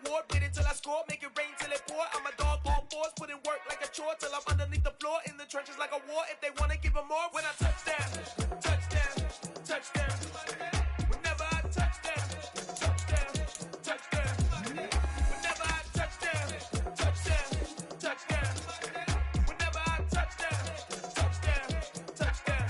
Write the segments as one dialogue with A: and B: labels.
A: reward, wait until I score, make it rain till it pour. I'm a dog on fours, put in work like a chore till I'm underneath the floor, in the trenches like a war. If they wanna give them more, when I touch down, touchdown, touchdown. Whenever I touch down, touchdown, touchdown. Whenever I touch down, touchdown, touchdown. Whenever I touch down, touchdown, touchdown.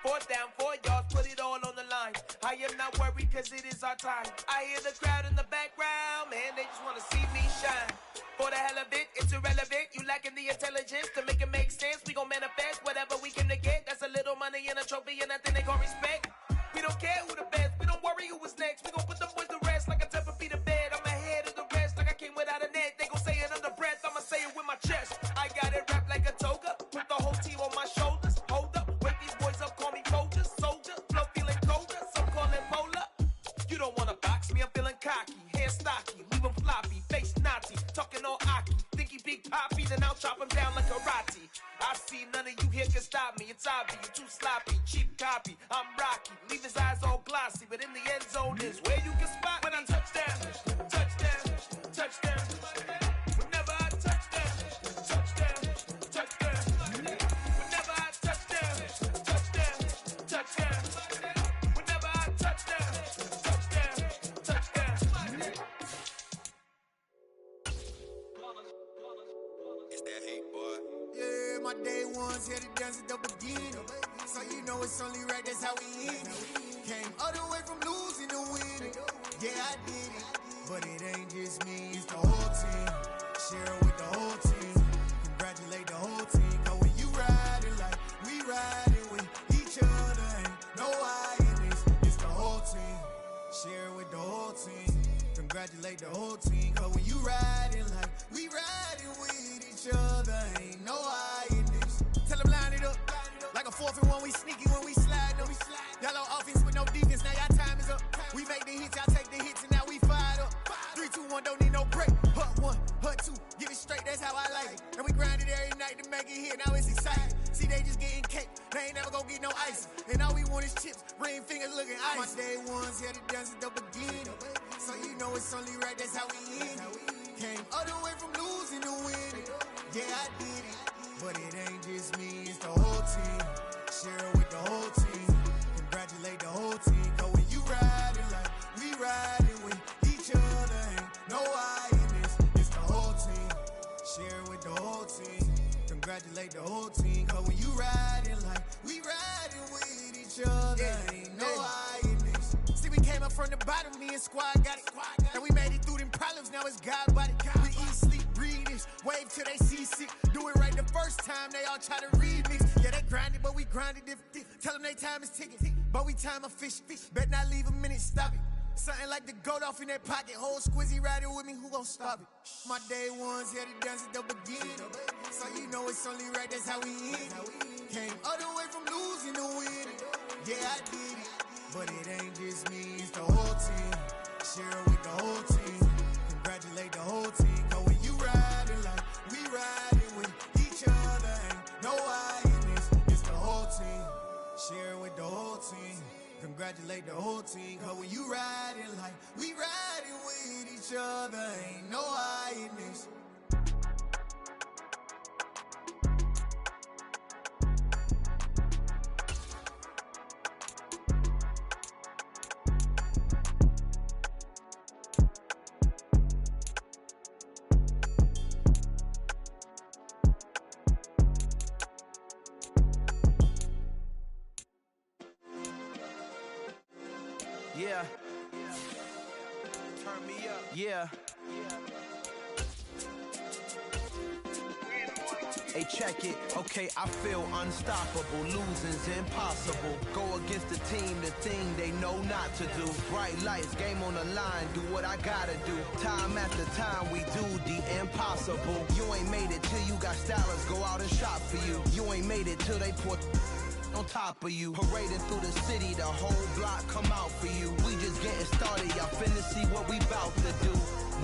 A: 4th down, 4 yards, put it all on the line. I am not worried cause it is our time. I hear the crowd in the background, man, they just wanna see me shine. For the hell of it, it's irrelevant. You lacking the intelligence to make it make sense. We gon' manifest whatever we came to get. That's a little money and a trophy and nothing they gon' respect. We don't care who the best, we don't worry who was next. We gon' put them boys to rest like a temper feet of bed. I'm ahead of the rest like I came without a net. They gon' say it under breath, I'ma say it with my chest. I got it wrapped like a toga, put the whole team on my shoulders. Hold up, wake these boys up, call me Folger, soldier. Flow feeling colder, some call it polar. You don't wanna box me, I'm feeling cocky. Hair stocky, leave him floppy, face naughty. Talking all aki, think he big poppy, then I'll chop him down like karate. I see none of you here can stop me. It's obvious, you too sloppy, cheap copy. I'm Rocky, leave his eyes all glossy, but in the end zone is where you can spot when I touch down, touchdown, touchdown. Whenever I touch down, touchdown, touchdown. Whenever I touch down, touchdown, touchdown. Whenever I touch down, touchdown, touchdown.
B: It's that hate, boy.
C: Yeah, my day ones here to dance at the beginning. So you know it's only right, that's how we end it. Came all the way from losing to winning. Yeah, I did it. But it ain't just me, it's the whole team. Share it with the whole team. Congratulate the whole team. Cause when you riding like we riding with each other, ain't no hiding. It's the whole team. Share it with the whole team. Congratulate the whole team. Cause when you riding like we riding with each other, ain't no hiding. Tell them line it up. Like a 4th and 1, we sneaky when we slide them. Yellow offense with no defense, now y'all time is up. We make the hits, y'all take the hits, and now we fired up. 3, 2, 1, don't need no break. Hut 1, hut 2, give it straight, that's how I like it. And we grind it every night to make it hit, now it's exciting. See, they just getting cake, they ain't never gonna get no ice. And all we want is chips, ring fingers looking ice. My day ones here to dance at the beginning. So you know it's only right, that's how we end it. Came all the way from losing to winning. Yeah, I did it. But it ain't just me, it's the whole team. Share it with the whole team. Congratulate the whole team. Cause when you riding like we riding with each other, ain't no hiding. It's the whole team. Share it with the whole team. Congratulate the whole team. Cause when you riding like we riding with each other, ain't no hiding. See, we came up from the bottom, me and squad got it. And we made it through them problems, now it's God body. We eat, sleep, breathe this, wave till they see sick. Do it right the first time, they all try to remix. Yeah, they grinded, but we grinded different. Tell them they time is ticking, but we time a fish. Bet not leave a minute, stop it. Something like the goat off in their pocket. Whole squizzy riding with me, who gon' stop it? My day ones here to dance at the beginning. So you know it's only right, that's how we end it. Came all the way from losing to winning. Yeah, I did it. But it ain't just me, it's the whole team. Share it with the whole team. Congratulate the whole team. Cause when you riding like we riding with each other, ain't no hiding. It's the whole team. Share it with the whole team. Congratulate the whole team. Cause when you riding like we riding with each other, ain't no hiding.
A: Yeah. Turn me up. Yeah. Hey, check it. Okay, I feel unstoppable. Losing's impossible. Go against the team, the thing they know not to do. Bright lights, game on the line. Do what I gotta do. Time after time, we do the impossible. You ain't made it till you got stylists go out and shop for you. You ain't made it till they put on top of you. Parading through the city, the whole block come out for you. We just getting started, y'all finna see what we bout to do.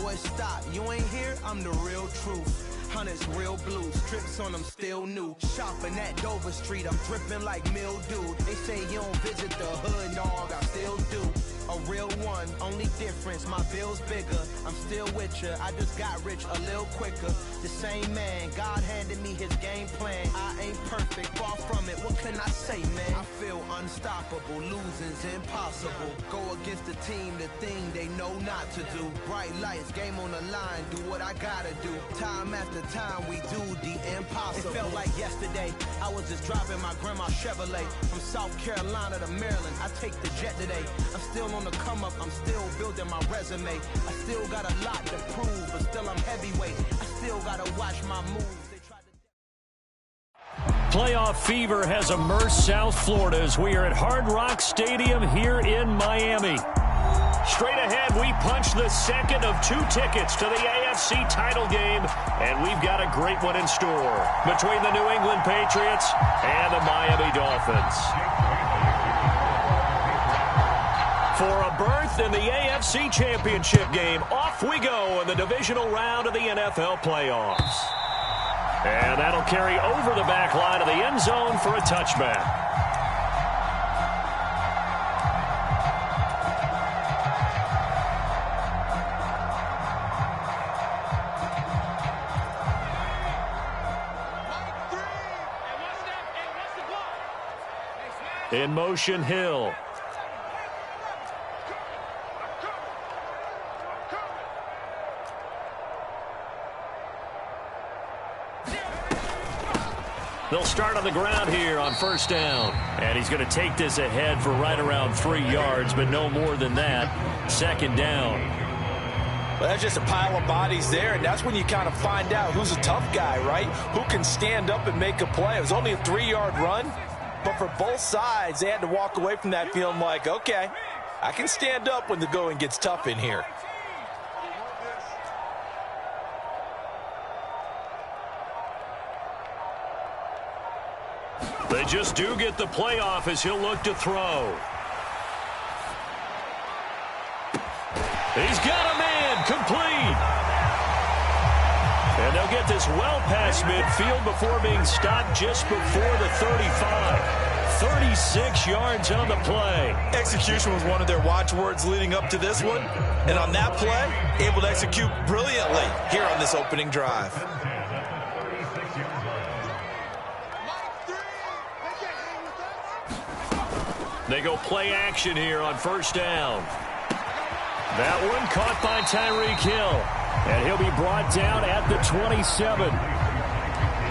A: Boy, stop, you ain't here, I'm the real truth. Hunters real blue, strips on them still new. Shopping at Dover Street, I'm dripping like mildew. They say you don't visit the hood, dog, I still do. a real one. Only difference, my bill's bigger. I'm still with ya, I just got rich a little quicker. The same man, God handed me his game plan. I ain't perfect, far from it, what can I say, man? I feel unstoppable, losing's impossible. Go against the team, the thing they know not to do. Bright lights, game on the line, do what I gotta do. Time after time, we do the impossible. It felt like yesterday, I was just driving my grandma's Chevrolet. From South Carolina to Maryland, I take the jet today. I'm still on the come up, I'm still building my resume. I still got a lot to prove, but still I'm heavyweight. I still gotta watch my moves.
D: Playoff fever has immersed South Florida as we are at Hard Rock Stadium here in Miami. Straight ahead, we punch the second of 2 tickets to the AFC title game, and we've got a great one in store between the New England Patriots and the Miami Dolphins. For a berth in the AFC Championship game, off we go in the divisional round of the NFL playoffs. And that'll carry over the back line of the end zone for a touchback. In motion, Hill. They'll start on the ground here on first down. And he's going to take this ahead for right around 3 yards, but no more than that. Second down.
E: Well, that's just a pile of bodies there, and that's when you kind of find out who's a tough guy, right? Who can stand up and make a play. It was only a 3-yard run, but for both sides, they had to walk away from that feeling like, okay, I can stand up when the going gets tough in here.
D: They just do get the playoff as he'll look to throw. He's got a man complete. And they'll get this well past midfield before being stopped just before the 35. 36 yards on the play.
E: Execution was one of their watchwords leading up to this one. And on that play, able to execute brilliantly here on this opening drive.
D: They go play action here on first down. That one caught by Tyreek Hill. And he'll be brought down at the 27.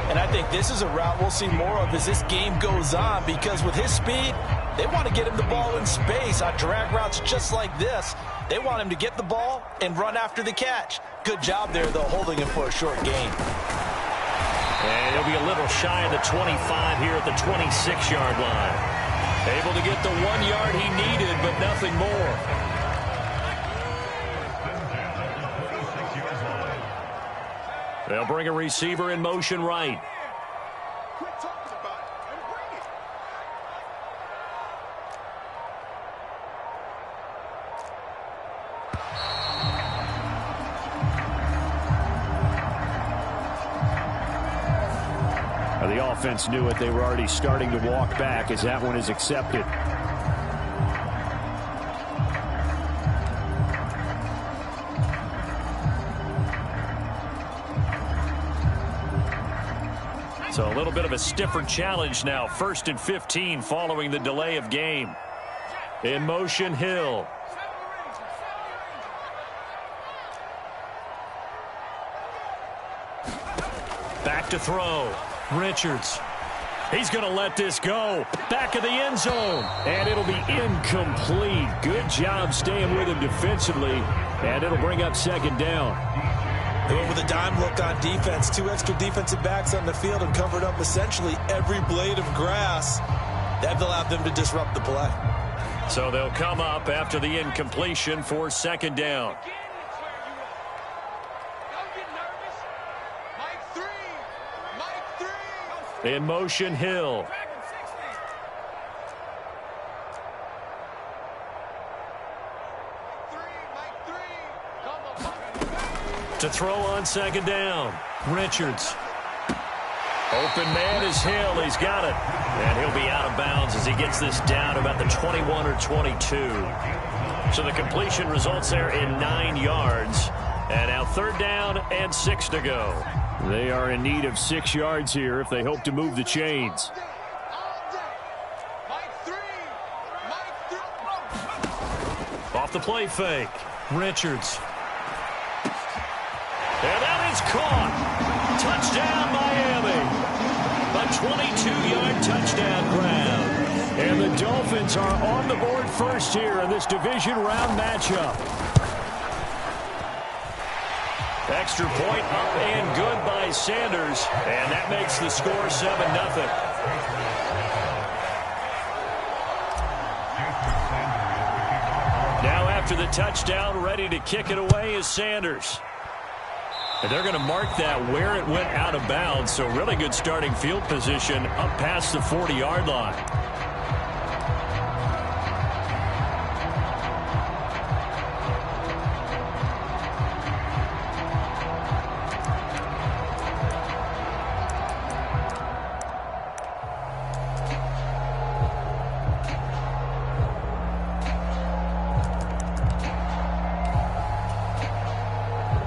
E: And I think this is a route we'll see more of as this game goes on, because with his speed, they want to get him the ball in space on drag routes just like this. They want him to get the ball and run after the catch. Good job there, though, holding him for a short gain.
D: And he'll be a little shy of the 25 here at the 26-yard line. Able to get the 1 yard he needed, but nothing more. They'll bring a receiver in motion right. The offense knew it. They were already starting to walk back as that one is accepted. So a little bit of a stiffer challenge now. 1st and 15 following the delay of game. In motion, Hill. Back to throw. Richards. He's going to let this go. Back of the end zone. And it'll be incomplete. Good job staying with him defensively. And it'll bring up second down.
E: They went with a dime look on defense. 2 extra defensive backs on the field and covered up essentially every blade of grass. That allowed them to disrupt the play.
D: So they'll come up after the incompletion for second down. In motion, Hill. To throw on second down. Richards. Open man is Hill. He's got it. And he'll be out of bounds as he gets this down about the 21 or 22. So the completion results there in 9 yards. And now 3rd down and 6 to go. They are in need of 6 yards here if they hope to move the chains. Off the play fake. Richards. And that is caught. Touchdown, Miami. A 22-yard touchdown grab. And the Dolphins are on the board first here in this division round matchup. Extra point up and good by Sanders. And that makes the score 7-0. Now after the touchdown, ready to kick it away is Sanders. And they're going to mark that where it went out of bounds. So really good starting field position up past the 40-yard line.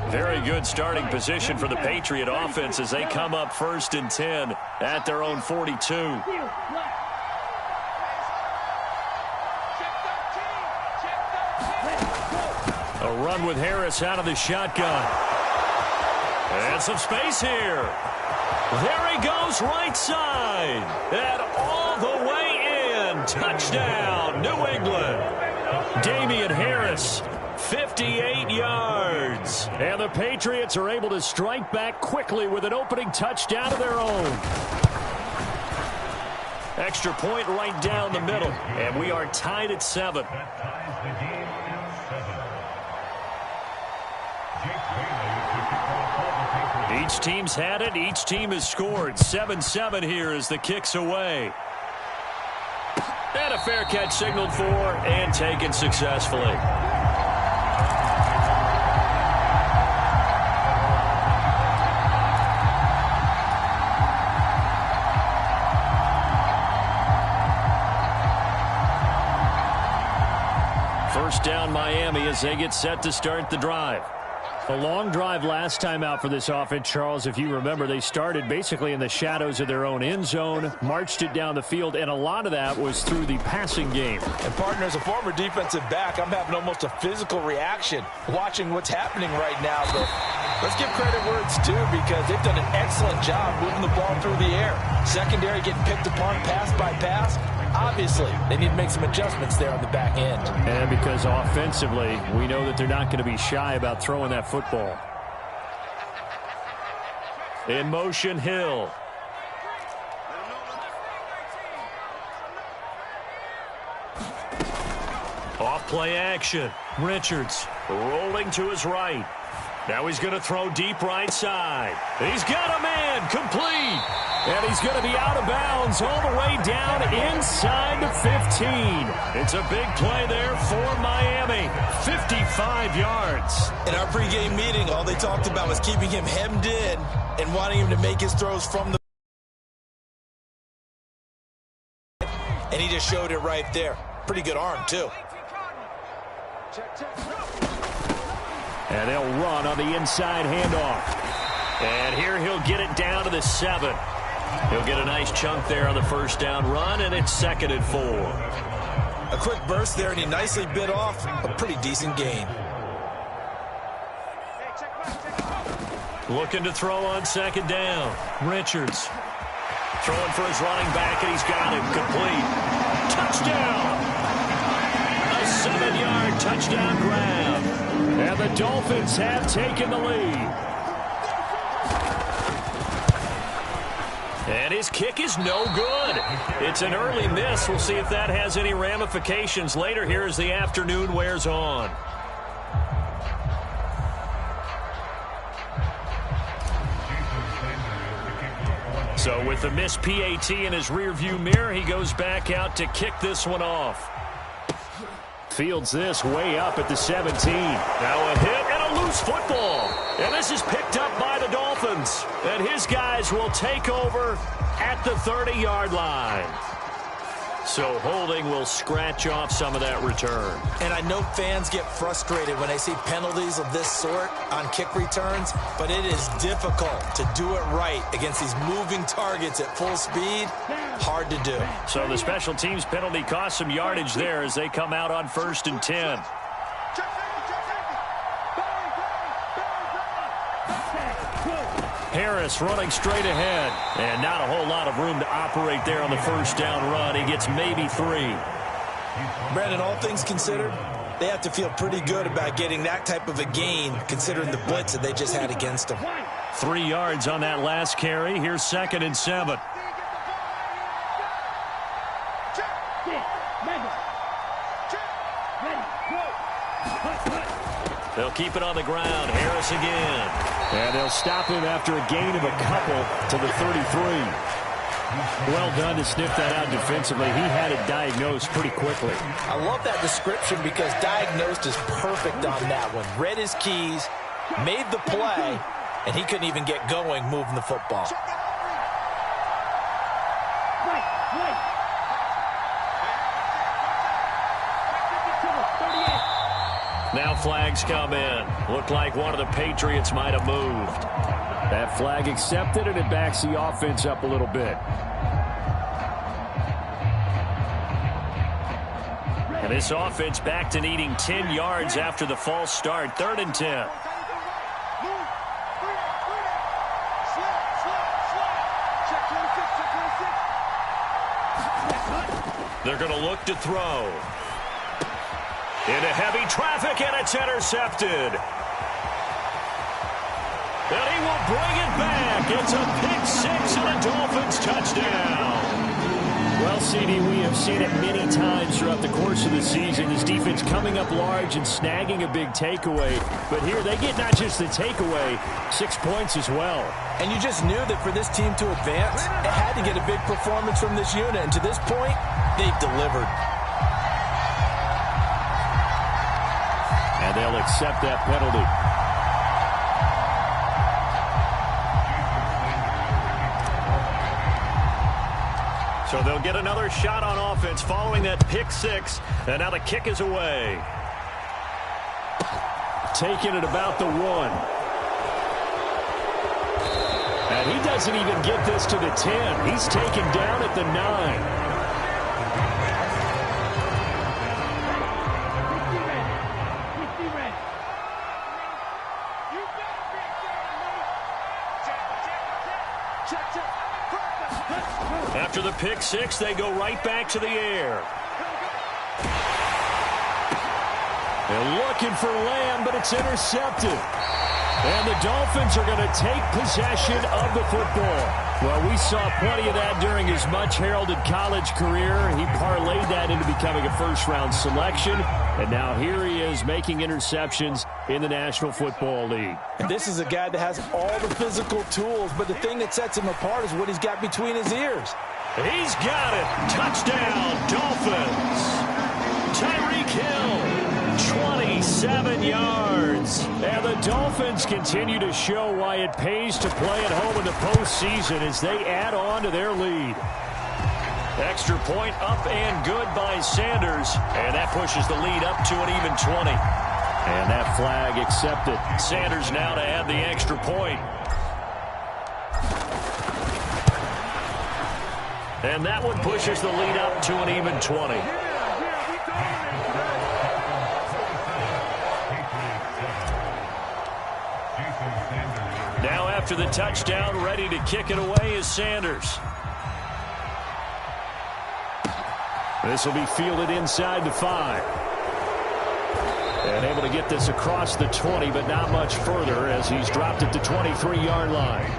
D: Very good starting position for the Patriot offense as they come up 1st and 10 at their own 42. A run with Harris out of the shotgun. And some space here. There he goes right side. And all the way in. Touchdown, New England. Damian Harris. 58 yards. And the Patriots are able to strike back quickly with an opening touchdown of their own. Extra point right down the middle. And we are tied at 7. Each team's had it. Each team has scored. 7-7 here as the kick's away. And a fair catch signaled for and taken successfully. First down Miami as they get set to start the drive. A long drive last time out for this offense, Charles. If you remember, they started basically in the shadows of their own end zone, marched it down the field, and a lot of that was through the passing game.
E: And, partner, as a former defensive back, I'm having almost a physical reaction watching what's happening right now. But let's give credit where it's due because they've done an excellent job moving the ball through the air. Secondary getting picked apart pass by pass. Obviously, they need to make some adjustments there on the back end.
D: And because offensively, we know that they're not going to be shy about throwing that football. In motion, Hill. Off play action. Richards rolling to his right. Now he's going to throw deep right side. He's got a man complete. And he's going to be out of bounds all the way down inside the 15. It's a big play there for Miami. 55 yards.
E: In our pregame meeting, all they talked about was keeping him hemmed in and wanting him to make his throws from the... And he just showed it right there. Pretty good arm, too.
D: And they'll run on the inside handoff. And here he'll get it down to the 7. He'll get a nice chunk there on the first down run, and it's 2nd and 4.
E: A quick burst there, and he nicely bit off a pretty decent gain.
D: Looking to throw on 2nd down. Richards throwing for his running back, and he's got it complete. Touchdown! A 7-yard touchdown grab. And the Dolphins have taken the lead. And his kick is no good. It's an early miss. We'll see if that has any ramifications later here as the afternoon wears on. So with the missed PAT in his rearview mirror, he goes back out to kick this one off. Fields this way up at the 17. Now a hit and a loose football. And this is picked up by the Dolphins. And his guys will take over at the 30-yard line. So holding will scratch off some of that return.
E: And I know fans get frustrated when they see penalties of this sort on kick returns, but it is difficult to do it right against these moving targets at full speed. Hard to do.
D: So the special teams penalty cost some yardage there as they come out on 1st and 10. Harris running straight ahead, and not a whole lot of room to operate there on the first down run. He gets maybe 3.
E: Brandon, all things considered, they have to feel pretty good about getting that type of a gain considering the blitz that they just had against them.
D: 3 yards on that last carry. Here's 2nd and 7. They'll keep it on the ground. Harris again. And they'll stop him after a gain of a couple to the 33. Well done to sniff that out defensively. He had it diagnosed pretty quickly.
E: I love that description because diagnosed is perfect on that one. Read his keys, made the play, and he couldn't even get going moving the football.
D: Now flags come in. Looked like one of the Patriots might have moved. That flag accepted, and it backs the offense up a little bit. And this offense back to needing 10 yards after the false start. 3rd and 10. They're going to look to throw. Into heavy traffic, and it's intercepted. And he will bring it back. It's a pick 6 and a Dolphins touchdown. Well, CD, we have seen it many times throughout the course of the season. This defense coming up large and snagging a big takeaway. But here they get not just the takeaway, 6 points as well.
E: And you just knew that for this team to advance, it had to get a big performance from this unit. And to this point, they've delivered.
D: And they'll accept that penalty. So they'll get another shot on offense following that pick 6. And now the kick is away. Taking it about the 1. And he doesn't even get this to the 10. He's taken down at the 9. After the pick 6, they go right back to the air. They're looking for Lamb, but it's intercepted. And the Dolphins are going to take possession of the football. Well, we saw plenty of that during his much-heralded college career. He parlayed that into becoming a first-round selection. And now here he is making interceptions in the National Football League.
E: This is a guy that has all the physical tools, but the thing that sets him apart is what he's got between his ears.
D: He's got it. Touchdown, Dolphins. Tyreek Hill, 27 yards. And the Dolphins continue to show why it pays to play at home in the postseason as they add on to their lead. Extra point up and good by Sanders. And that pushes the lead up to an even 20. And that flag accepted. Sanders now to add the extra point. And that one pushes the lead up to an even 20. Now after the touchdown, ready to kick it away is Sanders. This will be fielded inside the 5. And able to get this across the 20, but not much further as he's dropped at the 23-yard line.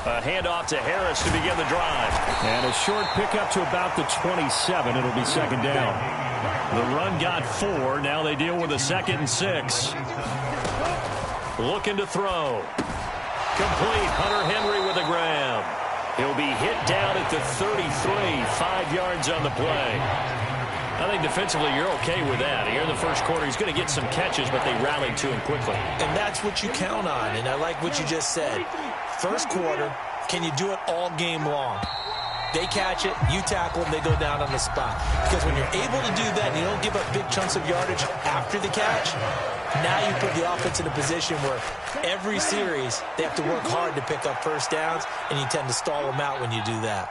D: A handoff to Harris to begin the drive. And a short pickup to about the 27. It'll be 2nd down. The run got 4. Now they deal with a 2nd and 6. Looking to throw. Complete. Hunter Henry with a grab. He'll be hit down at the 33, 5 yards on the play. I think defensively you're okay with that. Here in the first quarter, he's going to get some catches, but they rallied to him quickly.
E: And that's what you count on, and I like what you just said. First quarter, can you do it all game long? They catch it, you tackle them, they go down on the spot. Because when you're able to do that and you don't give up big chunks of yardage after the catch, now you put the offense in a position where every series they have to work hard to pick up first downs, and you tend to stall them out when you do that.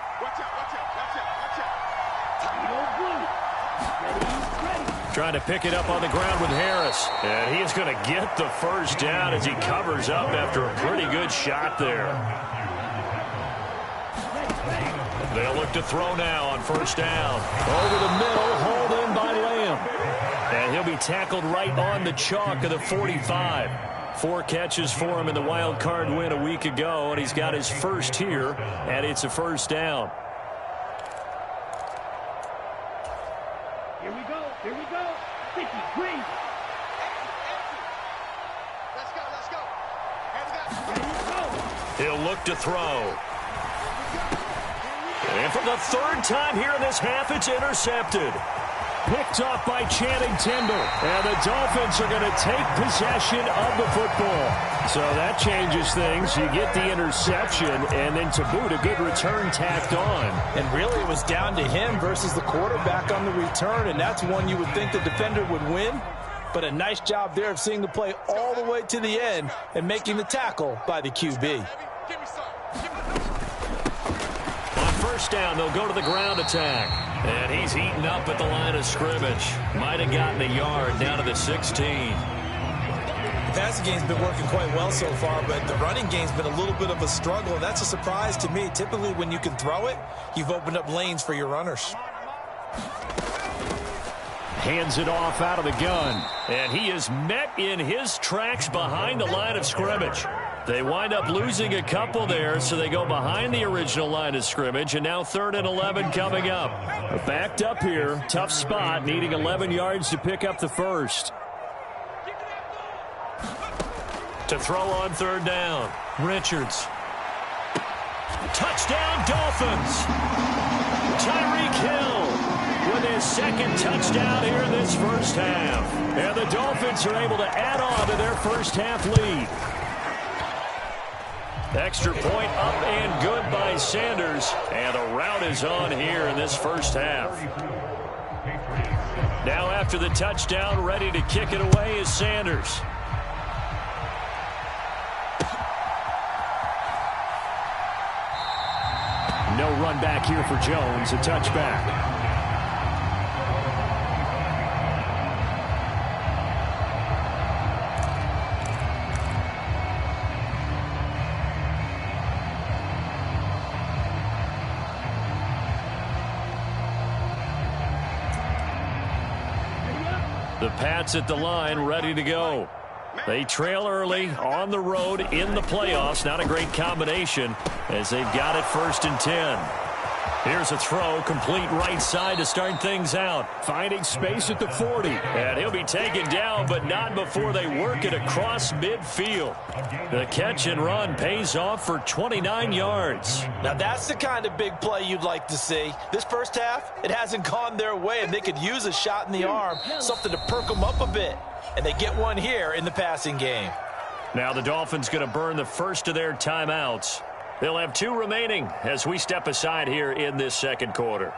D: Trying to pick it up on the ground with Harris. And he is going to get the first down as he covers up after a pretty good shot there. They'll look to throw now on first down. Over the middle, hauled in by Lamb. And he'll be tackled right on the chalk of the 45. 4 catches for him in the wild card win a week ago, and he's got his first here, and it's a first down.
F: Here we go. 53. Let's go.
D: He'll look to throw. And for the third time here in this half, it's intercepted. Picked off by Channing Tindall. And the Dolphins are going to take possession of the football. So that changes things. You get the interception, and then to boot, a good return tacked on.
E: And really, it was down to him versus the quarterback on the return, and that's one you would think the defender would win. But a nice job there of seeing the play all the way to the end and making the tackle by the QB.
D: On first down, they'll go to the ground attack. And he's eaten up at the line of scrimmage. Might have gotten a yard down to the 16.
E: The passing game's been working quite well so far, but the running game's been a little bit of a struggle. That's a surprise to me. Typically, when you can throw it, you've opened up lanes for your runners.
D: Hands it off out of the gun. And he is met in his tracks behind the line of scrimmage. They wind up losing a couple there, so they go behind the original line of scrimmage, and now 3rd and 11 coming up. Backed up here, tough spot, needing 11 yards to pick up the first. To throw on 3rd down, Richards. Touchdown, Dolphins! Tyreek Hill with his 2nd touchdown here in this first half. And the Dolphins are able to add on to their first half lead. Extra point up and good by Sanders. And the route is on here in this first half. Now after the touchdown, ready to kick it away is Sanders. No run back here for Jones, a touchback. The Pats at the line, ready to go. They trail early on the road in the playoffs. Not a great combination as they've got it 1st and 10. Here's a throw, complete right side to start things out. Finding space at the 40. And he'll be taken down, but not before they work it across midfield. The catch and run pays off for 29 yards.
E: Now that's the kind of big play you'd like to see. This first half, it hasn't gone their way, and they could use a shot in the arm, something to perk them up a bit. And they get one here in the passing game.
D: Now the Dolphins going to burn the first of their timeouts. They'll have 2 remaining as we step aside here in this second quarter.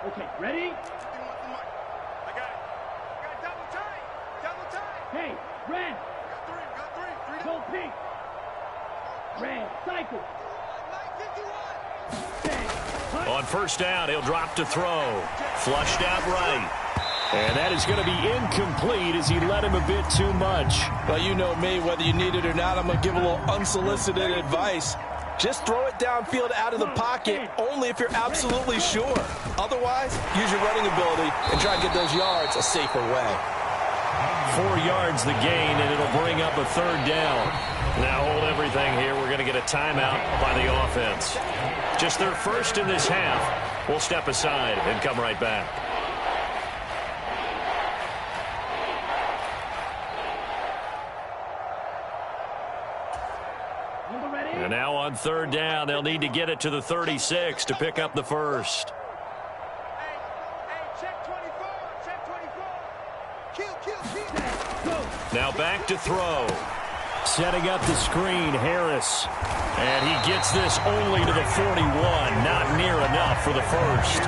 F: Okay, ready?
B: I got it. Double time.
F: Hey, red.
B: Got three.
F: Go pink. Red, cycle.
D: On first down, he'll drop to throw. Flushed out right. And that is going to be incomplete as he led him a bit too much.
E: Well, you know me, whether you need it or not, I'm going to give a little unsolicited advice. Just throw it downfield out of the pocket only if you're absolutely sure. Otherwise, use your running ability and try to get those yards a safer way.
D: 4 yards the gain, and it'll bring up a 3rd down. Now hold everything here. We're going to get a timeout by the offense. Just their first in this half. We'll step aside and come right back. And now on third down, they'll need to get it to the 36 to pick up the first.
B: Hey, check 24, check 24. Kill.
D: Now back to throw. Setting up the screen, Harris. And he gets this only to the 41. Not near enough for the first.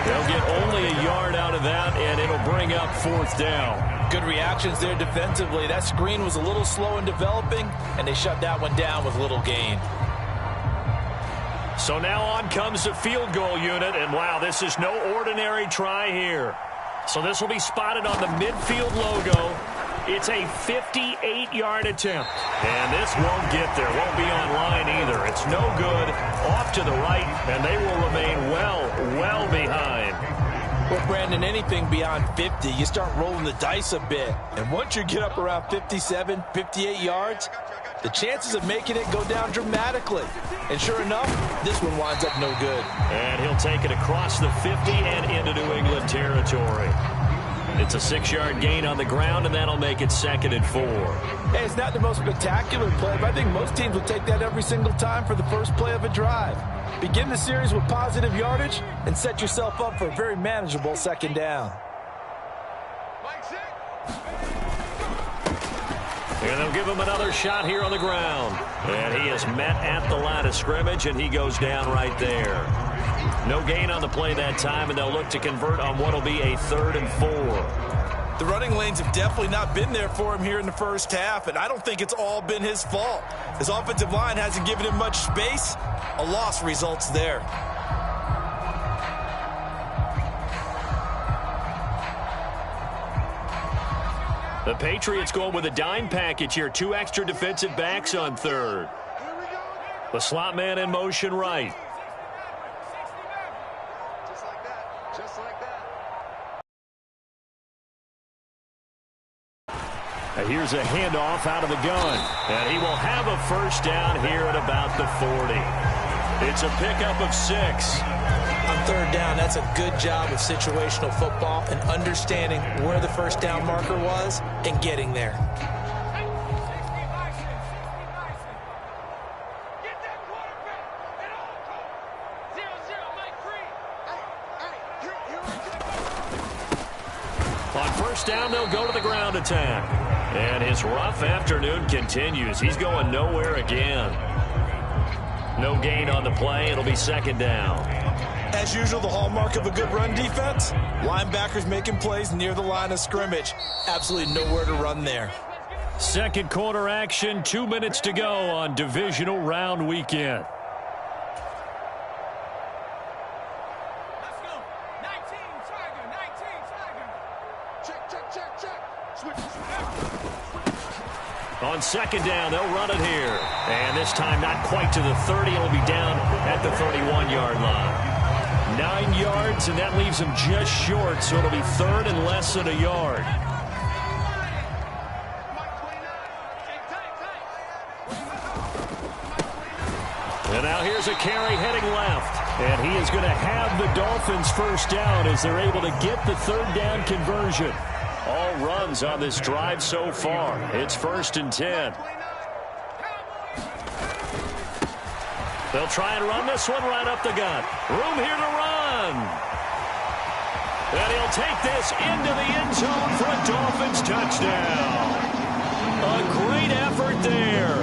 D: They'll get only a yard out of that, and it'll bring up fourth down.
E: Good reactions there defensively. That screen was a little slow in developing, and they shut that one down with little gain.
D: So now on comes the field goal unit, and wow, this is no ordinary try here. So this will be spotted on the midfield logo. It's a 58-yard attempt. And this won't get there. Won't be on line either. It's no good. Off to the right, and they will remain well behind.
E: Well, Brandon, anything beyond 50, you start rolling the dice a bit. And once you get up around 57, 58 yards, the chances of making it go down dramatically. And sure enough, this one winds up no good.
D: And he'll take it across the 50 and into New England territory. It's a 6-yard gain on the ground, and that'll make it 2nd and 4.
E: Hey, it's not the most spectacular play, but I think most teams will take that every single time for the first play of a drive. Begin the series with positive yardage and set yourself up for a very manageable 2nd down.
D: And they'll give him another shot here on the ground. And he is met at the line of scrimmage, and he goes down right there. No gain on the play that time, and they'll look to convert on what will be a 3rd and 4.
E: The running lanes have definitely not been there for him here in the first half, and I don't think it's all been his fault. His offensive line hasn't given him much space. A loss results there.
D: The Patriots going with a dime package here. 2 extra defensive backs on 3rd. The slot man in motion right. Here's a handoff out of the gun. And he will have a first down here at about the 40. It's a pickup of 6.
E: On 3rd down, that's a good job of situational football and understanding where the first down marker was and getting there.
D: On first down, they'll go to the ground attack. And his rough afternoon continues. He's going nowhere again. No gain on the play. It'll be 2nd down.
E: As usual, the hallmark of a good run defense, linebackers making plays near the line of scrimmage. Absolutely nowhere to run there.
D: Second quarter action, 2 minutes to go on divisional round weekend.
B: Let's go. 19, Tiger. Check. Switch.
D: On 2nd down, they'll run it here. And this time not quite to the 30. It'll be down at the 31-yard line. 9 yards, and that leaves him just short, so it'll be 3rd and less than a yard. And now here's a carry heading left. And he is going to have the Dolphins first down as they're able to get the 3rd down conversion. All runs on this drive so far. It's 1st and 10. They'll try and run this one right up the gut. Room here to run. And he'll take this into the end zone for a Dolphins touchdown. A great effort there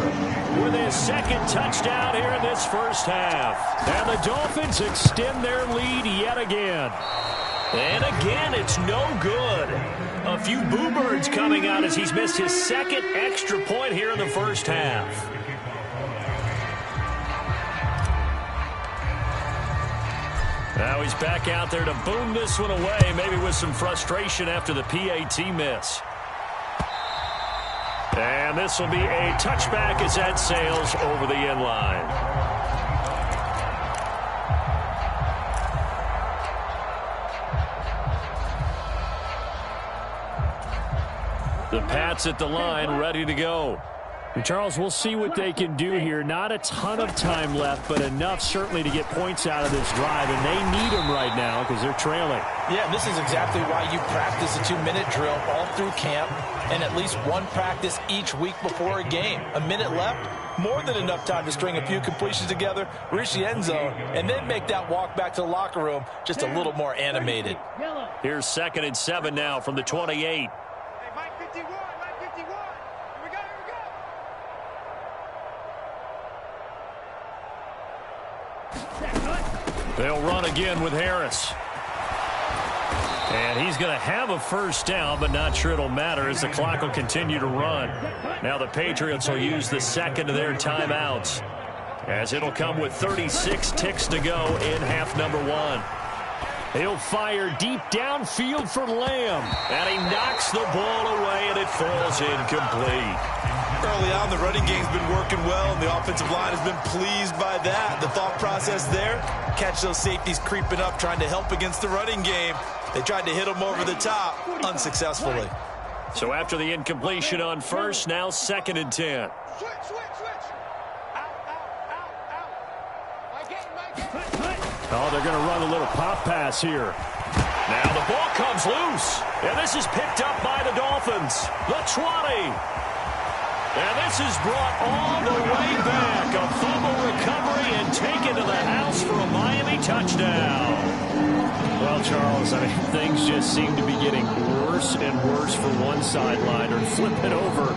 D: with his 2nd touchdown here in this first half. And the Dolphins extend their lead yet again. And again, it's no good. A few boo birds coming out as he's missed his 2nd extra point here in the first half. Now he's back out there to boom this one away, maybe with some frustration after the PAT miss. And this will be a touchback as that sails over the end line. The Pats at the line, ready to go. Charles, we'll see what they can do here. Not a ton of time left, but enough certainly to get points out of this drive, and they need them right now because they're trailing.
E: Yeah, this is exactly why you practice a 2-minute drill all through camp and at least one practice each week before a game. A minute left, more than enough time to string a few completions together, reach the end zone, and then make that walk back to the locker room just a little more animated.
D: Here's 2nd and 7 now from the 28.
B: Hey, Mike 51, Mike 51. Here we go, here we go.
D: They'll run again with Harris. And he's going to have a first down, but not sure it'll matter as the clock will continue to run. Now the Patriots will use the second of their timeouts, as it'll come with 36 ticks to go in half number 1. He'll fire deep downfield for Lamb, and he knocks the ball away, and it falls incomplete.
E: Early on, the running game's been working well, and the offensive line has been pleased by that. The thought process there, catch those safeties creeping up, trying to help against the running game. They tried to hit them over the top, unsuccessfully.
D: So after the incompletion on first, now 2nd and 10.
B: Switch. Out.
D: Oh, they're going to run a little pop pass here. Now the ball comes loose, and this is picked up by the Dolphins. The 20. And this is brought all the way back. A fumble recovery and taken to the house for a Miami touchdown. Well, Charles, I mean, things just seem to be getting worse and worse for one sideline, or flip it over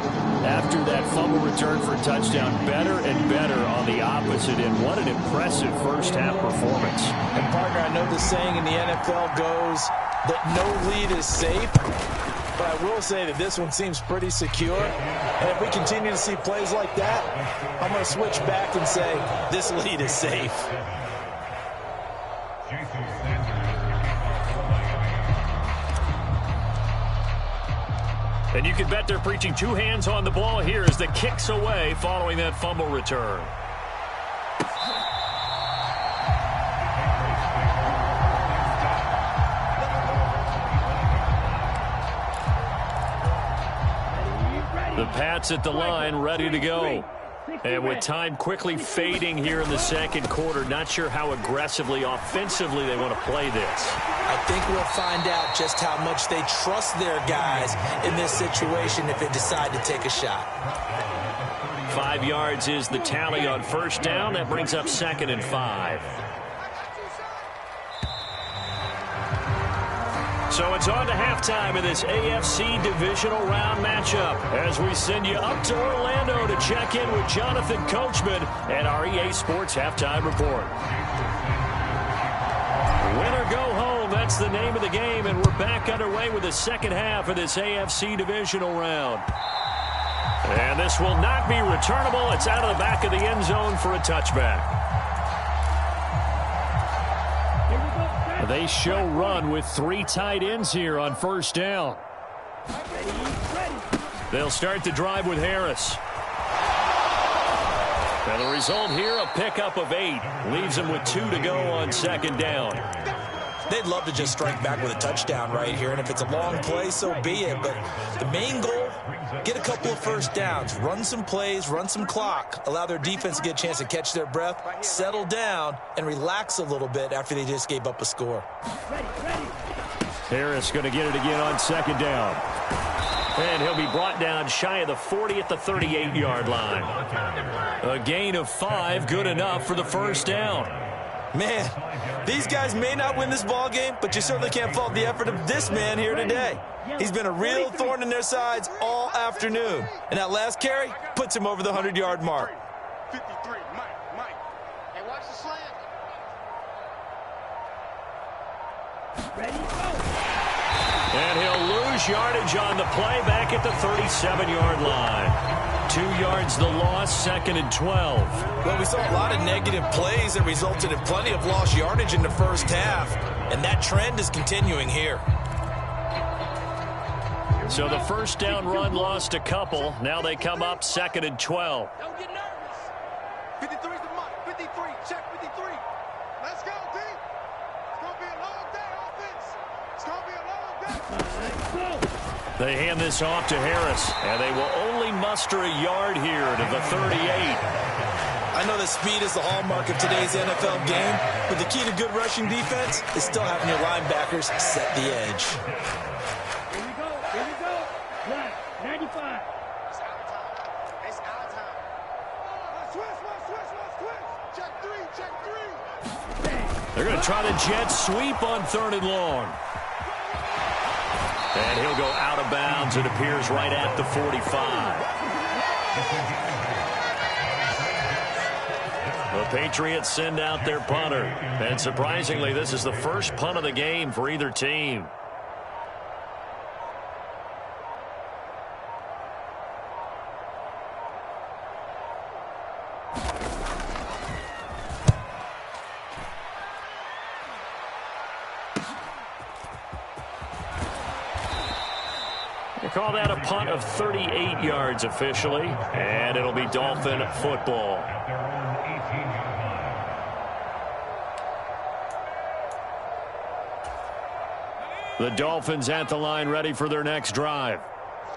D: after that fumble return for a touchdown. Better and better on the opposite end. What an impressive first half performance.
E: And, partner, I know the saying in the NFL goes that no lead is safe. But I will say that this one seems pretty secure. And if we continue to see plays like that, I'm going to switch back and say this lead is safe.
D: And you can bet they're preaching 2 hands on the ball here as the kick's away following that fumble return. The Pats at the line, ready to go. And with time quickly fading here in the second quarter, not sure how aggressively, offensively they want to play this.
E: I think we'll find out just how much they trust their guys in this situation if they decide to take a shot.
D: 5 yards is the tally on first down. That brings up 2nd and 5. So it's on to halftime in this AFC divisional round matchup as we send you up to Orlando to check in with Jonathan Coachman and our EA Sports Halftime Report. Win or go home, that's the name of the game, and we're back underway with the second half of this AFC divisional round. And this will not be returnable. It's out of the back of the end zone for a touchback. They show run with 3 tight ends here on first down. They'll start the drive with Harris. And the result here, a pickup of 8. Leaves them with 2 to go on second down.
E: They'd love to just strike back with a touchdown right here, and if it's a long play, so be it. But the main goal, get a couple of first downs, run some plays, run some clock, allow their defense to get a chance to catch their breath, settle down, and relax a little bit after they just gave up a score.
D: Harris going to get it again on second down. And he'll be brought down shy of the 40 at the 38-yard line. A gain of 5, good enough for the first down.
E: Man, these guys may not win this ball game, but you certainly can't fault the effort of this man here today. He's been a real thorn in their sides all afternoon. And that last carry puts him over the 100-yard mark.
B: 53, Mike. Hey, watch the slant.
F: Ready, go.
D: And he'll lose yardage on the play back at the 37-yard line. 2 yards the loss, 2nd and 12.
E: Well, we saw a lot of negative plays that resulted in plenty of lost yardage in the first half, and that trend is continuing here.
D: So the first down run lost a couple. Now they come up 2nd and 12.
B: Don't get nervous. 53's the mark. 53. Check 53. Let's go, D. It's going to be a long day, offense. It's going to be a long
D: They hand this off to Harris, and they will only muster a yard here to the 38.
E: I know that speed is the hallmark of today's NFL game, but the key to good rushing defense is still having your linebackers set the edge.
F: Here we go. Here we go. Black, 95.
B: It's our time. It's our time. Switch. Check three.
D: They're going to try to jet sweep on 3rd and long. And he'll go out of bounds. It appears right at the 45. The Patriots send out their punter. And surprisingly, this is the first punt of the game for either team. Call that a punt of 38 yards officially, and it'll be Dolphin football. The Dolphins at the line ready for their next drive.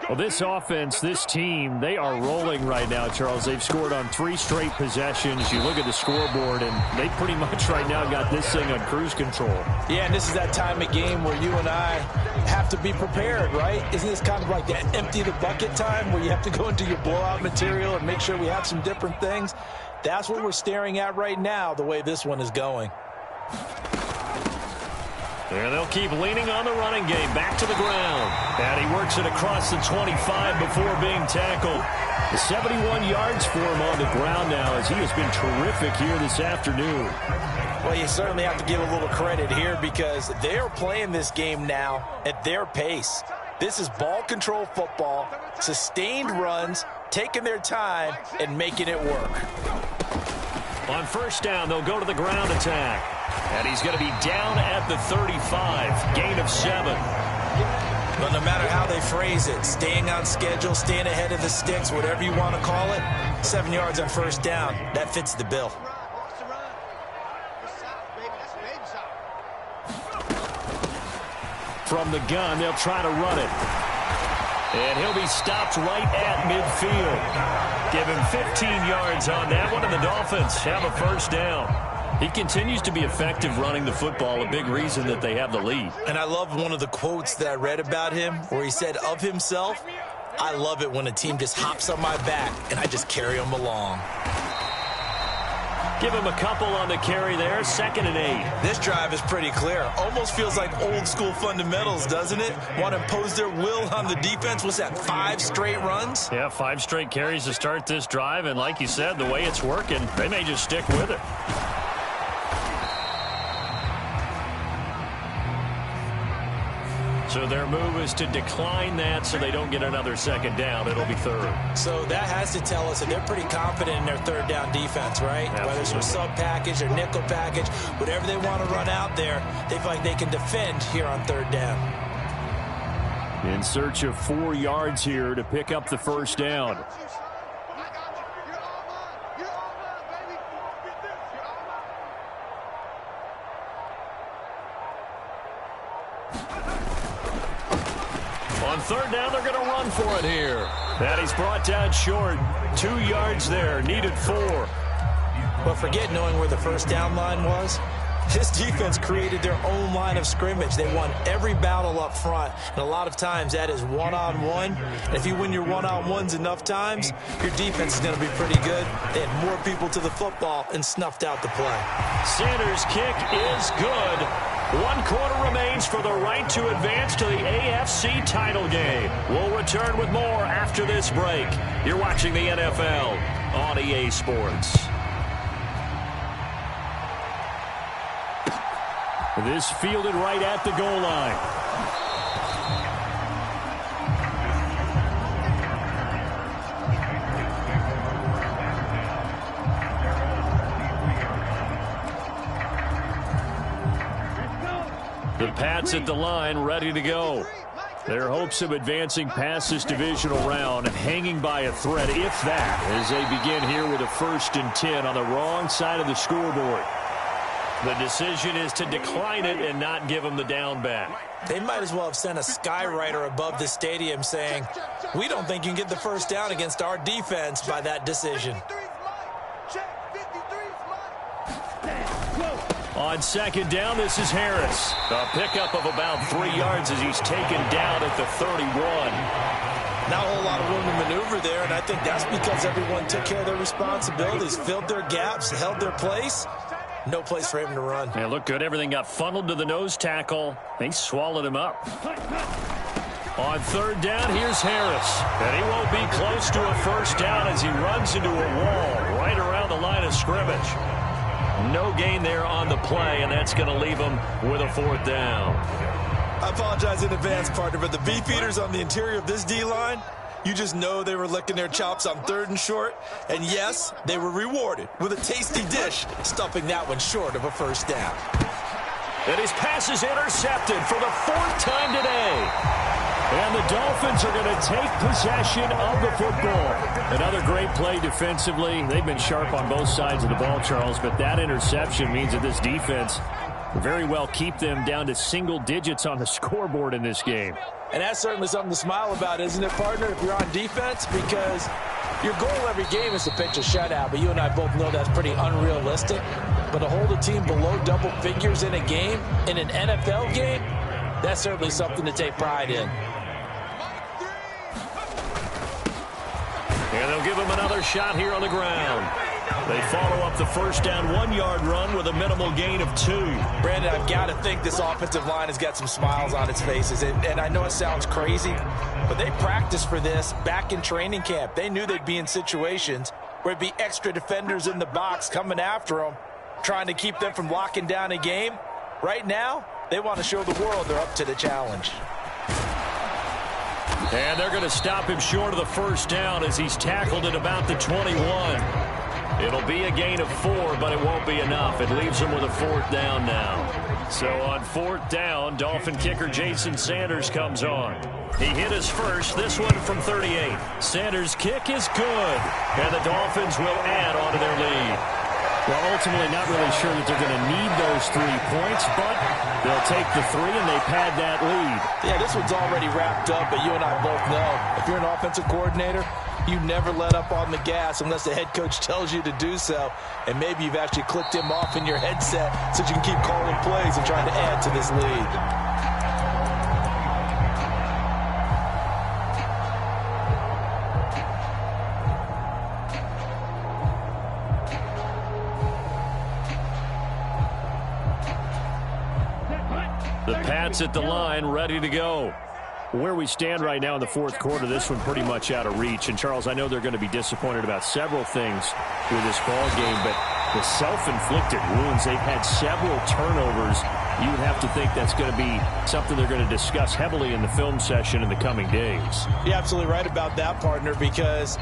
D: Well, this offense, this team, they are rolling right now, Charles. They've scored on 3 straight possessions. You look at the scoreboard, and they pretty much right now got this thing on cruise control.
E: Yeah, and this is that time of game where you and I have to be prepared, right? Isn't this kind of like that empty the bucket time where you have to go into your blowout material and make sure we have some different things? That's what we're staring at right now, the way this one is going.
D: And they'll keep leaning on the running game. Back to the ground. And he works it across the 25 before being tackled. 71 yards for him on the ground now as he has been terrific here this afternoon.
E: Well, you certainly have to give a little credit here because they are playing this game now at their pace. This is ball control football, sustained runs, taking their time, and making it work.
D: On 1st down, they'll go to the ground attack. And he's going to be down at the 35, gain of 7.
E: But no matter how they phrase it, staying on schedule, staying ahead of the sticks, whatever you want to call it, 7 yards on 1st down, that fits the bill.
D: From the gun, they'll try to run it. And he'll be stopped right at midfield. Give him 15 yards on that one, and the Dolphins have a 1st down. He continues to be effective running the football, a big reason that they have the lead.
E: And I love one of the quotes that I read about him where he said of himself, I love it when a team just hops on my back and I just carry them along.
D: Give him a couple on the carry there, 2nd and 8.
E: This drive is pretty clear. Almost feels like old school fundamentals, doesn't it? Want to impose their will on the defense. What's that, 5 straight runs?
D: Yeah, 5 straight carries to start this drive. And like you said, the way it's working, they may just stick with it. So their move is to decline that so they don't get another 2nd down. It'll be 3rd.
E: So that has to tell us that they're pretty confident in their 3rd down defense, right?
D: Absolutely.
E: Whether it's a sub package or nickel package, whatever they want to run out there, they feel like they can defend here on 3rd down.
D: In search of 4 yards here to pick up the 1st down. On 3rd down, they're going to run for it here. And he's brought down short. 2 yards there, needed 4.
E: But forget knowing where the 1st down line was. This defense created their own line of scrimmage. They won every battle up front, and a lot of times that is one-on-one. And if you win your one-on-ones enough times, your defense is going to be pretty good. They had more people to the football and snuffed out the play.
D: Sanders' kick is good. 1 quarter remains for the right to advance to the AFC title game. We'll return with more after this break. You're watching the NFL on EA Sports. This fielded right at the goal line. The Pats at the line, ready to go. Their hopes of advancing past this divisional round hanging by a thread, if that, as they begin here with a 1st and 10 on the wrong side of the scoreboard. The decision is to decline it and not give him the down back.
E: They might as well have sent a skywriter above the stadium saying, we don't think you can get the first down against our defense by that decision.
D: On second down, this is Harris. A pickup of about 3 yards as he's taken down at the 31.
E: Not a whole lot of room to maneuver there, and I think that's because everyone took care of their responsibilities, filled their gaps, held their place. No place for him to run.
D: Yeah, looked good. Everything got funneled to the nose tackle. They swallowed him up. On third down, here's Harris. And he won't be close to a first down as he runs into a wall right around the line of scrimmage. No gain there on the play, and that's going to leave him with a fourth down.
E: I apologize in advance, partner, but the beef eaters on the interior of this D-line, you just know they were licking their chops on 3rd and short. And yes, they were rewarded with a tasty dish, stuffing that one short of a first down.
D: And his pass is intercepted for the 4th time today. And the Dolphins are going to take possession of the football. Another great play defensively. They've been sharp on both sides of the ball, Charles, but that interception means that this defense will very well keep them down to single digits on the scoreboard in this game.
E: And that's certainly something to smile about, isn't it, partner, if you're on defense? Because your goal every game is to pitch a shutout, but you and I both know that's pretty unrealistic. But to hold a team below double figures in a game, in an NFL game, that's certainly something to take pride in.
D: And they'll give him another shot here on the ground. They follow up the first down 1-yard run with a minimal gain of 2.
E: Brandon, I've got to think this offensive line has got some smiles on its faces. And I know it sounds crazy, but they practiced for this back in training camp. They knew they'd be in situations where it'd be extra defenders in the box coming after them, trying to keep them from locking down a game. Right now, they want to show the world they're up to the challenge.
D: And they're going to stop him short of the first down as he's tackled at about the 21. It'll be a gain of 4, but it won't be enough. It leaves him with a 4th down now. So on 4th down, Dolphin kicker Jason Sanders comes on. He hit his first, this one from 38. Sanders' kick is good, and the Dolphins will add on to their lead. Well, ultimately not really sure that they're going to need those 3 points, but they'll take the 3 and they pad that lead.
E: Yeah, this one's already wrapped up, but you and I both know if you're an offensive coordinator, you never let up on the gas unless the head coach tells you to do so. And maybe you've actually clicked him off in your headset so you can keep calling plays and trying to add to this lead.
D: The Pats at the line, ready to go. Where we stand right now in the 4th quarter, this one pretty much out of reach. And, Charles, I know they're going to be disappointed about several things with this ball game, but the self-inflicted wounds, they've had several turnovers. You would have to think that's going to be something they're going to discuss heavily in the film session in the coming days.
E: You're absolutely right about that, partner, because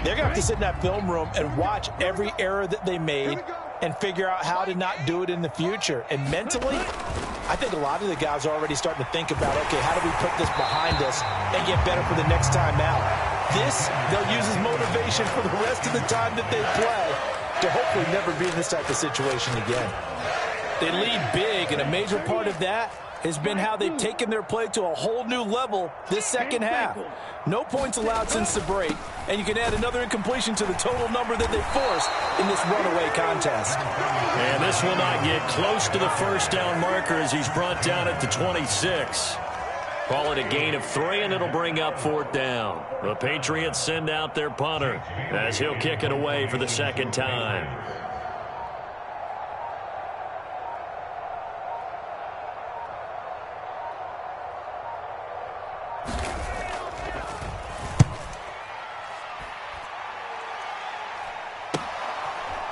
E: they're going to have to sit in that film room and watch every error that they made and figure out how to not do it in the future. And mentally, I think a lot of the guys are already starting to think about, okay, how do we put this behind us and get better for the next time out? This, they'll use as motivation for the rest of the time that they play to hopefully never be in this type of situation again. They lead big, and a major part of that has been how they've taken their play to a whole new level this second half. No points allowed since the break, and you can add another incompletion to the total number that they forced in this runaway contest.
D: And this will not get close to the first down marker as he's brought down at the 26. Call it a gain of 3, and it'll bring up 4th down. The Patriots send out their punter as he'll kick it away for the 2nd time.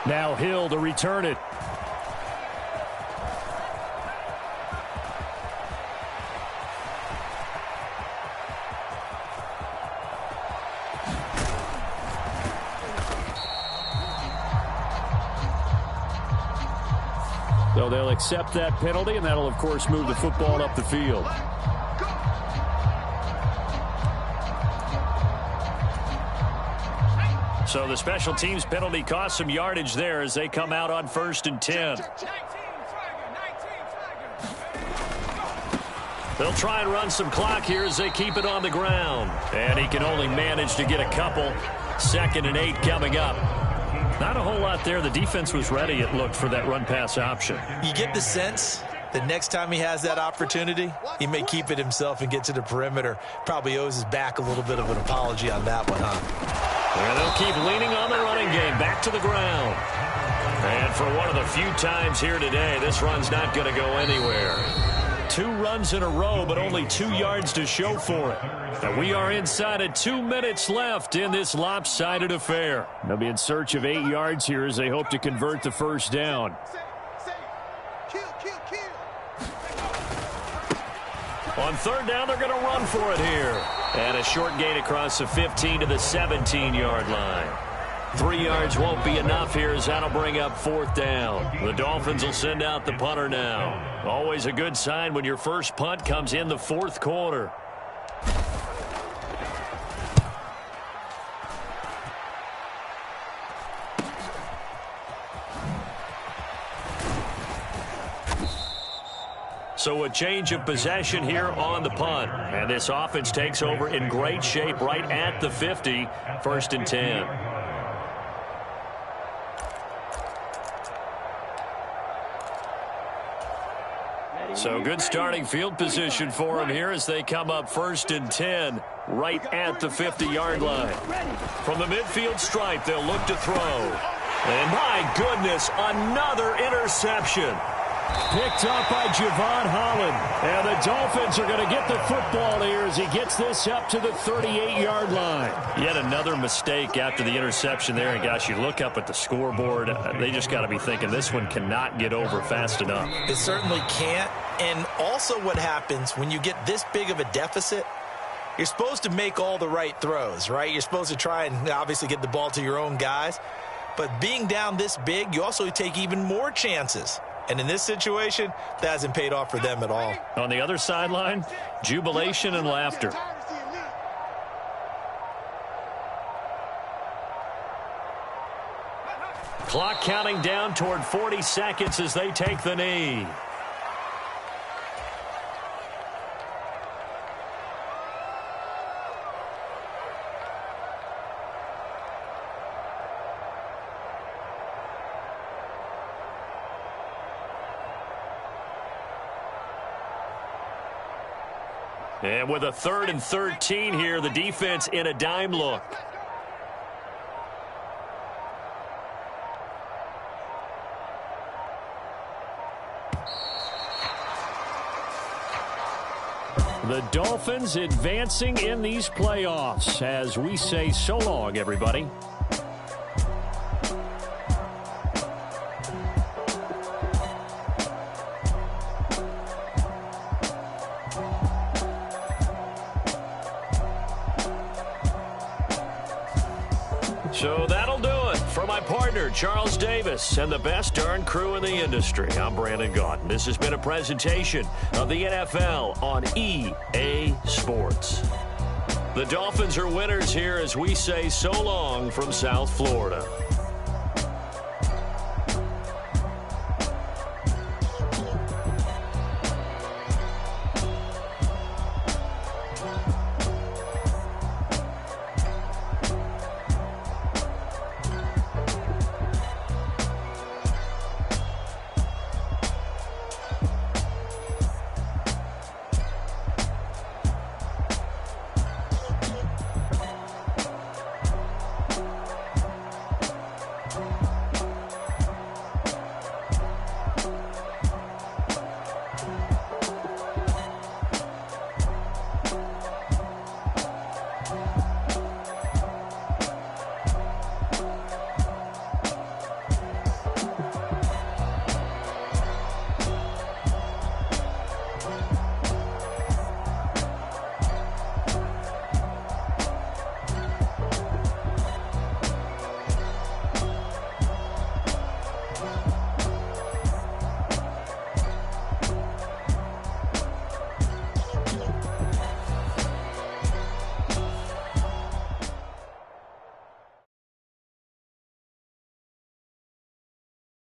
D: Now Hill to return it. So they'll accept that penalty, and that'll, of course, move the football up the field. So the special teams penalty cost some yardage there as they come out on 1st and 10. They'll try and run some clock here as they keep it on the ground. And he can only manage to get a couple. 2nd and 8 coming up. Not a whole lot there. The defense was ready, it looked, for that run-pass option.
E: You get the sense that next time he has that opportunity, he may keep it himself and get to the perimeter. Probably owes his back a little bit of an apology on that one, huh?
D: And they'll keep leaning on the running game. Back to the ground. And for one of the few times here today, this run's not going to go anywhere. 2 runs in a row, but only 2 yards to show for it. And we are inside of 2 minutes left in this lopsided affair. They'll be in search of 8 yards here as they hope to convert the first down. On 3rd down, they're going to run for it here. And a short gain across the 15 to the 17-yard line. 3 yards won't be enough here as that'll bring up 4th down. The Dolphins will send out the punter now. Always a good sign when your first punt comes in the 4th quarter. So a change of possession here on the punt. And this offense takes over in great shape right at the 50. 1st and 10. So good starting field position for them here as they come up 1st and 10 right at the 50-yard line. From the midfield stripe, they'll look to throw. And my goodness, another interception. Picked up by Javon Holland. And the Dolphins are going to get the football here as he gets this up to the 38-yard line. Yet another mistake after the interception there. And, gosh, you look up at the scoreboard. They just got to be thinking this one cannot get over fast enough.
E: It certainly can't. And also what happens when you get this big of a deficit, you're supposed to make all the right throws, right? You're supposed to try and obviously get the ball to your own guys. But being down this big, you also take even more chances. And in this situation, that hasn't paid off for them at all.
D: On the other sideline, jubilation and laughter. Clock counting down toward 40 seconds as they take the knee. And with a 3rd and 13 here, the defense in a dime look. The Dolphins advancing in these playoffs as we say so long, everybody. So that'll do it for my partner, Charles Davis, and the best darn crew in the industry. I'm Brandon Gaudin. This has been a presentation of the NFL on EA Sports. The Dolphins are winners here as we say so long from South Florida.